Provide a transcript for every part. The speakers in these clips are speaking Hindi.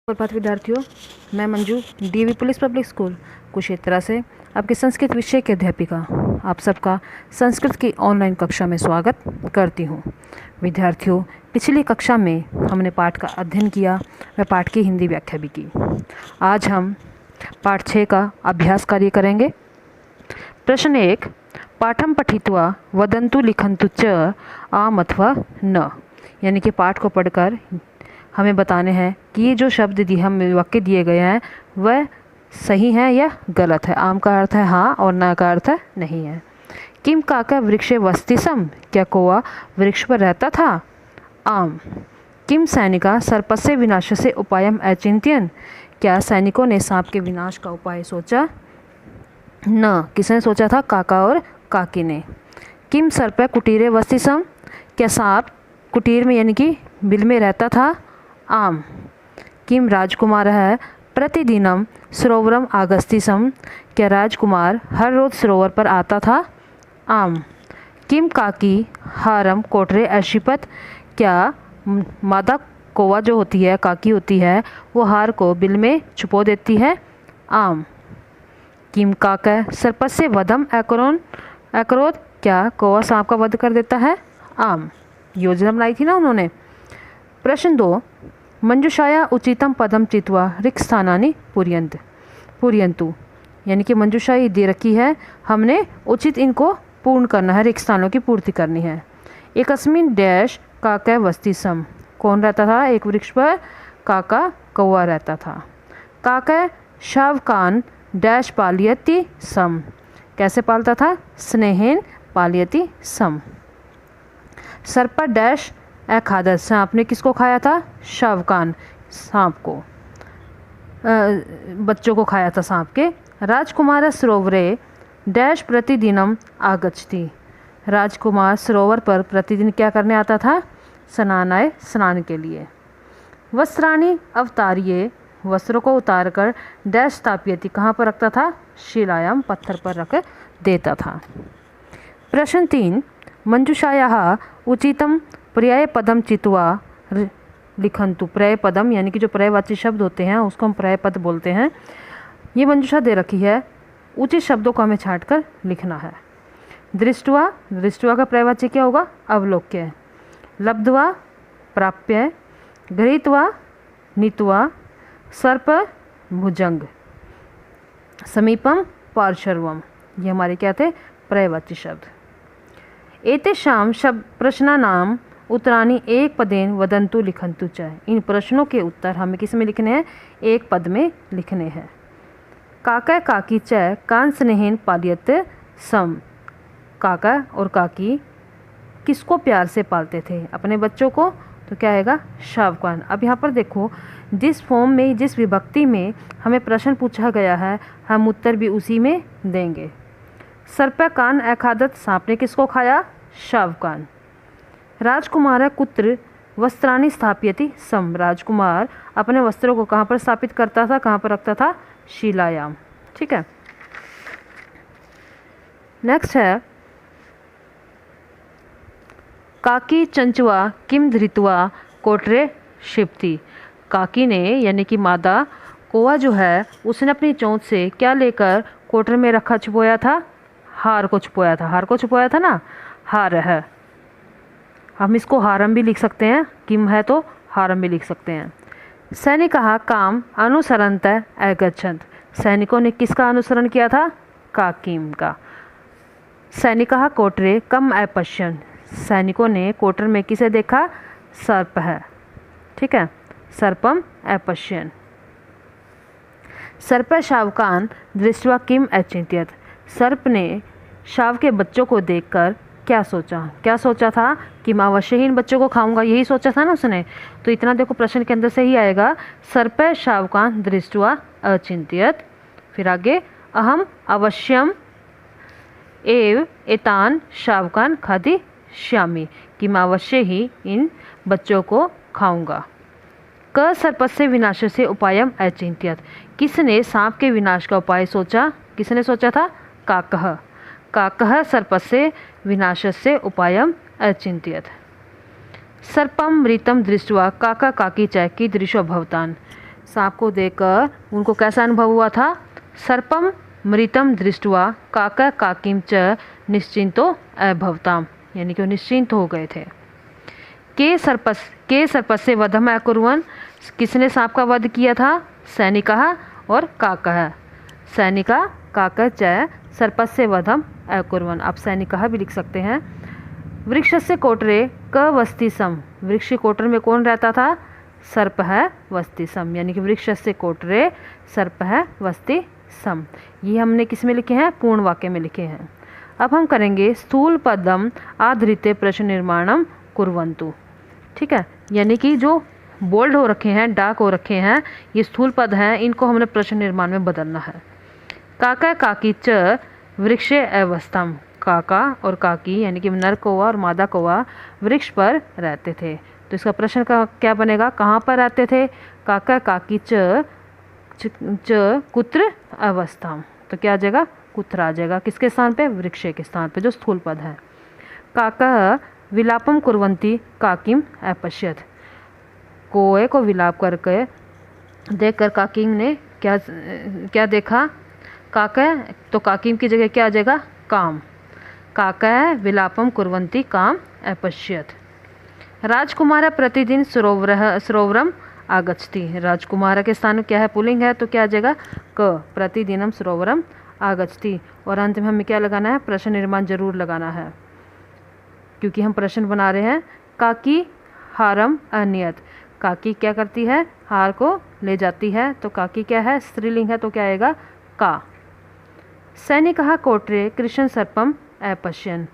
सुप्रभात विद्यार्थियों, मैं Manju DV police public school Kurukshetra से आपकी संस्कृत विषय की अध्यापिका आप सबका संस्कृत की ऑनलाइन कक्षा में स्वागत करती हूँ। विद्यार्थियों, पिछली कक्षा में हमने पाठ का अध्ययन किया व पाठ की हिंदी व्याख्या भी की। आज हम पाठ 6 का अभ्यास कार्य करेंगे। प्रश्न 1, पाठम पठित्वा वदंतु लिखंतु च आम अथवा न, यानी कि पाठ को पढ़कर हमें बताने हैं कि ये जो शब्द दिए हम वाक्य दिए गए हैं वह सही है या गलत है। आम का अर्थ है हाँ और न का अर्थ है नहीं है। किम काका वृक्षे वसति सम, क्या कौवा वृक्ष पर रहता था? आम। किम सैनिका सर्पस्य विनाशस्य उपायम अचिंत्यन, क्या सैनिकों ने सांप के विनाश का उपाय सोचा? न, किसने सोचा था? काका और काकी ने। किम सर्प कुटीरे वसति सम, क्या सांप कुटीर में यानी कि बिल में रहता था? आम। किम राजकुमार है प्रतिदिनम सरोवरम आगस्ति सम, क्या राजकुमार हर रोज सरोवर पर आता था? आम। किम काकी हारम कोटरे अशिपत, क्या मादा कौवा जो होती है, काकी होती है, वो हार को बिल में छुपो देती है? आम। किम काका सर्पस्य वधम अकरोध, क्या कौवा सांप का वध कर देता है? आम। योजना बनाई थी ना उन्होंने। प्रश्न 2, मंजूषाया उचितम पदम चित्वा रिक्त स्थानानि पूर्यन्तु, यानी कि मंजूषाई दे रखी है, हमने उचित इनको पूर्ण करना है, रिक्त स्थानों की पूर्ति करनी है। एकस्मिन डैश काका वसति सम, कौन रहता था एक वृक्ष पर? काका कौवा रहता था। काका शावकान डैश पालयति सम, कैसे पालता था? स्नेहेन पालयति सम। सर्प डैश अखादत, सांप ने किसको खाया था? शावकान, सांप को, बच्चों को खाया था सांप के। राजकुमार सरोवरे डैश प्रतिदिनम आगच्छति, राजकुमार सरोवर पर प्रतिदिन क्या करने आता था? स्नानाय, स्नान के लिए। वस्त्राणि अवतारिये, वस्त्रों को उतार कर डैश स्थापयति, कहाँ पर रखता था? शिलायाम, पत्थर पर रख देता था। प्रश्न 3, मंजूषायाः उचितम पर्याय पदम चित्वा लिखंतु, पर्याय पदम यानी कि जो पर्यायवाची शब्द होते हैं उसको हम पर्याय पद बोलते हैं। ये मंजूषा दे रखी है, उचित शब्दों को हमें छांट कर लिखना है। दृष्टवा, दृष्टवा का पर्यायवाची क्या होगा? अवलोक्य। लब्ध्वा प्राप्य, गृहीत्वा नीत्वा, सर्प भुजंग, समीपम पार्श्वम, ये हमारे क्या थे? पर्यायवाची शब्द। एतेषां शब्द प्रश्नानाम उत्तराणि एक पदेन वदंतु लिखंतु च, इन प्रश्नों के उत्तर हमें किस में लिखने हैं? एक पद में लिखने हैं। काका काकी च कान स्नेहेन पालयत सम, काका और काकी किसको प्यार से पालते थे? अपने बच्चों को। तो क्या आएगा? शावकान। अब यहाँ पर देखो, जिस फॉर्म में, जिस विभक्ति में हमें प्रश्न पूछा गया है, हम उत्तर भी उसी में देंगे। सर्प कान अखादत, सांप ने किसको खाया? शावकान। राजकुमार कुत्र वस्त्राणि स्थापयति सम, राजकुमार अपने वस्त्रों को कहाँ पर स्थापित करता था, कहाँ पर रखता था? शिलायाम। ठीक है। नेक्स्ट है काकी चंचवा किम धृत्वा कोटरे क्षिप्ति, काकी ने यानी कि मादा कौवा जो है उसने अपनी चोंच से क्या लेकर कोटरे में रखा, छुपाया था? हार को छुपाया था। हार को छुपाया था ना, हार है। हम इसको हारम भी लिख सकते हैं, किम है तो हारम भी लिख सकते हैं। सैनिकः काम अनुसरन्त अगच्छन्त, सैनिकों ने किसका अनुसरण किया था? काकीम का। सैनिकः कोटरे कम अपश्यन्, सैनिकों ने कोटर में किसे देखा? सर्प है। ठीक है, सर्पम अपश्यन्। सर्प शावकान दृष्ट्वा किम अचिंत्यत, सर्प ने शाव के बच्चों को देखकर क्या सोचा? क्या सोचा था? कि मैं अवश्य ही इन बच्चों को खाऊंगा, यही सोचा था ना उसने। तो इतना देखो प्रश्न के अंदर से ही आएगा, सर्प शावकान दृष्ट्वा अचिंत्यत। फिर आगे, अहम अवश्यम एव एतान शावकान खादिष्यामि, कि मैं अवश्य ही इन बच्चों को खाऊंगा। क सर्पस्य विनाशस्य उपायम अचिंत्यत, किसने सांप के विनाश का उपाय सोचा? किसने सोचा था? काकः। काकः सर्पस्य विनाशस्य उपायम अचिंत्यत। सर्पम मृतम दृष्ट्वा काका काकी च कीदृशो भवतान, सांप को देखकर उनको कैसा अनुभव हुआ था? सर्पम मृतम दृष्ट्वा काका काकिम च निश्चिंतो अभवताम, यानी कि वो निश्चिंत हो गए थे। के सर्पस्य वधम अकुर्वन्, किसने सांप का वध किया था? सैनिकः और काकः। सैनिका काकः च सर्पस्य वधम अकुर्वन्, आप सैनिकः भी लिख सकते हैं। वृक्षस्य कोटरे क वस्ति सम, वृक्ष के कोटर में कौन रहता था? सर्प है वस्ति सम, यानी कि वृक्षस्य कोटरे सर्प है वस्ति सम। ये हमने किस में लिखे हैं? पूर्ण वाक्य में लिखे हैं। अब हम करेंगे स्थूल पदम आधृत्य प्रश्न निर्माणम कुर्वन्तु। ठीक है, यानी कि जो बोल्ड हो रखे हैं, डार्क हो रखे हैं, ये स्थूल पद हैं, इनको हमने प्रश्न निर्माण में बदलना है। काका काकी च वृक्षे अवस्थम, काका और काकी यानी कि नर कौवा और मादा कौवा वृक्ष पर रहते थे। तो इसका प्रश्न का क्या बनेगा? कहाँ पर रहते थे? काका काकी च कुत्र अवस्थाम, तो क्या आ जाएगा? कुत्र आ जाएगा। किसके स्थान पे? वृक्ष के स्थान पे, जो स्थूल पद है। काका विलापम कुर्वन्ति काकिम अपश्यत, कोए को विलाप करके देखकर काकिम ने क्या देखा? काका, तो काकिम की जगह क्या आ जाएगा? काम। काका विलापम कुर्वन्ति काम अपश्यत। राजकुमार प्रतिदिन सरोवरम आगच्छति, राजकुमार के स्थान में क्या है? पुल्लिंग है, तो क्या आ जाएगा? क। प्रतिदिनम सरोवरम आगच्छति। और अंत में हमें क्या लगाना है? प्रश्न निर्माण जरूर लगाना है, क्योंकि हम प्रश्न बना रहे हैं। काकी हारम अनियत, काकी क्या करती है? हार को ले जाती है, तो काकी क्या है? स्त्रीलिंग है, तो क्या आएगा? का। सैनिकः कोटरे कृष्ण सर्पम अपश्यन्,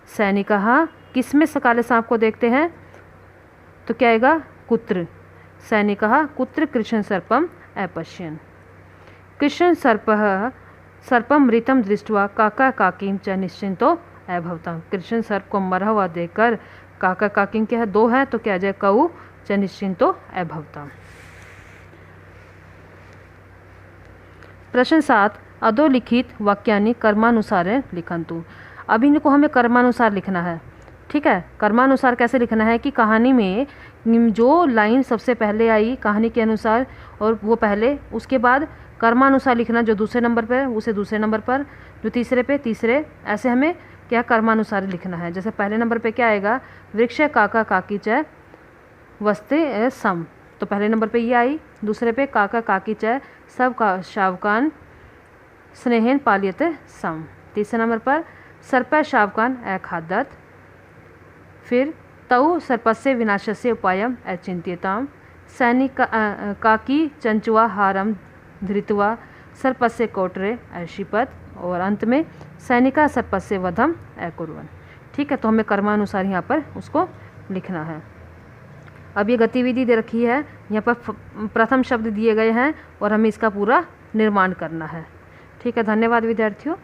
सैनिकः किस में काले सांप को देखते हैं? तो क्या आएगा? कुत्र। सैनिकः कुत्र कृष्ण सर्पम अपश्यन्। कृष्ण सर्पः सर्पम मृतम दृष्ट्वा काका काकीम च निश्चिंतो अभवताम, कृष्ण सर्प को मरा हुआ देखकर काका काकीम क्या है? दो है, तो क्या आ जाए? कऊ च निश्चिंतो अभवताम। प्रश्न 7, अधोलिखित वाक्यानि कर्मानुसार लिखन्तु। अब इनको हमें कर्मानुसार लिखना है। ठीक है, कर्मानुसार कैसे लिखना है कि कहानी में जो लाइन सबसे पहले आई कहानी के अनुसार और वो पहले, उसके बाद कर्मानुसार लिखना, जो दूसरे नंबर पर उसे दूसरे नंबर पर, जो तीसरे पे तीसरे, ऐसे हमें क्या कर्मानुसार लिखना है। जैसे पहले नंबर पे क्या आएगा? वृक्ष काका काकी च वस्ते सम, तो पहले नंबर पे ये आई। दूसरे पे काका काकी च सब का शावकान स्नेहन पालियते सम। तीसरे नंबर पर सर्प शावकान अखादत। फिर तौ सर्पस्य विनाशस्य उपायम अचिंत्यताम। सैनिक काकी चंचुआ हारम धृत्वा सर्पस्य कोटरे अशिपत। और अंत में सैनिका सर्पस्य वधम अकुर्वन्। ठीक है, तो हमें कर्मानुसार यहाँ पर उसको लिखना है। अब ये गतिविधि दे रखी है, यहाँ पर प्रथम शब्द दिए गए हैं और हमें इसका पूरा निर्माण करना है। ठीक है, धन्यवाद विद्यार्थियों।